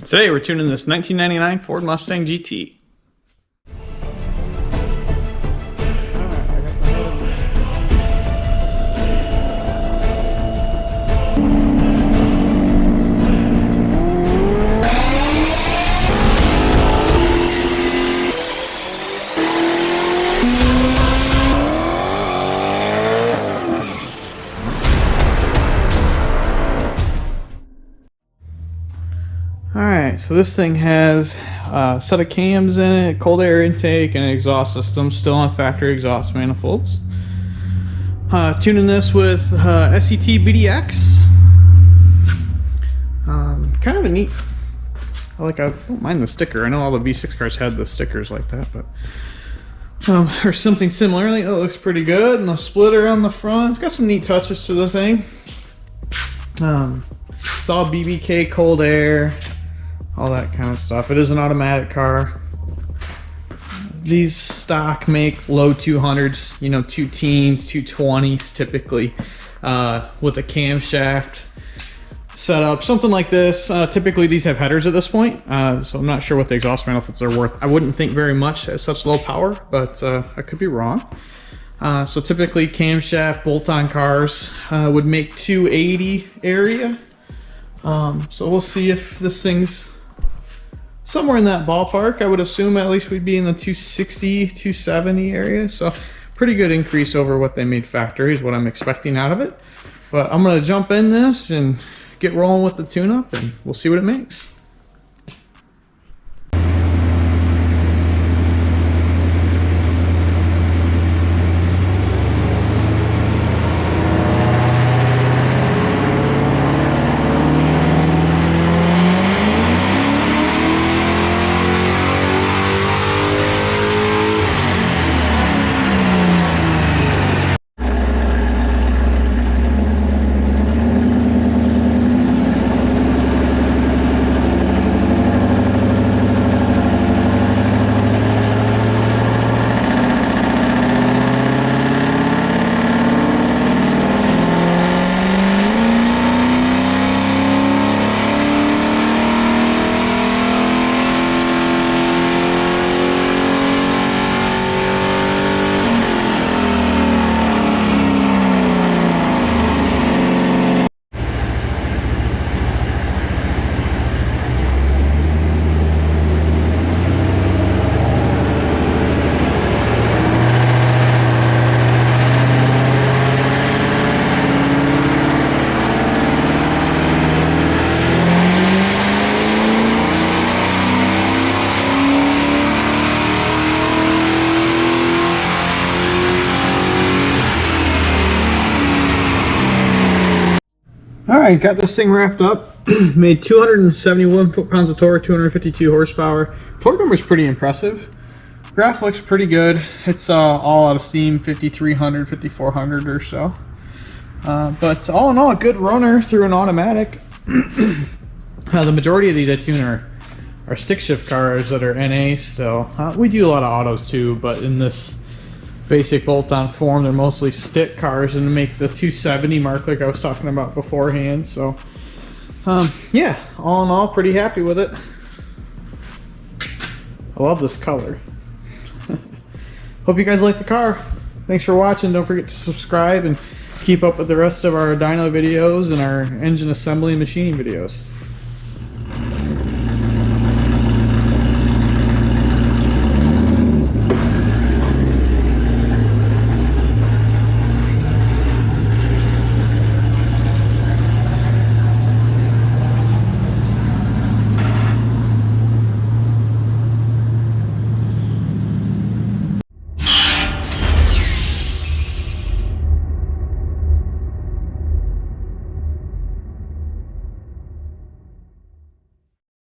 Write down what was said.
Today we're tuning this 1999 Ford Mustang GT. Alright, so this thing has a set of cams in it, cold air intake, and an exhaust system, still on factory exhaust manifolds. Tuning this with SET BDX. Kind of a neat, I don't mind the sticker. I know all the V6 cars had the stickers like that, but or something similar. It looks pretty good, and the splitter on the front. It's got some neat touches to the thing. It's all BBK cold air, all that kind of stuff. It is an automatic car. These stock make low 200s, you know, 2 teens, 220s typically, with a camshaft setup, something like this. Typically these have headers at this point, so I'm not sure what the exhaust manifolds are worth. I wouldn't think very much at such low power, but I could be wrong. So typically camshaft bolt-on cars would make 280 area. So we'll see if this thing's somewhere in that ballpark. I would assume at least we'd be in the 260, 270 area. So pretty good increase over what they made factory is what I'm expecting out of it. But I'm going to jump in this and get rolling with the tune-up, and we'll see what it makes. Alright, got this thing wrapped up. Made 271 foot-pounds of torque, 252 horsepower. Torque number's pretty impressive. Graph looks pretty good. It's all out of steam, 5,300, 5,400 or so. But all in all, a good runner through an automatic. The majority of these I tune are stick shift cars that are NA still. We do a lot of autos too, but in this basic bolt-on form, they're mostly stick cars, and to make the 270 mark like I was talking about beforehand. So yeah, all in all, pretty happy with it. I love this color. Hope you guys like the car. Thanks for watching. Don't forget to subscribe and keep up with the rest of our dyno videos and our engine assembly and machining videos.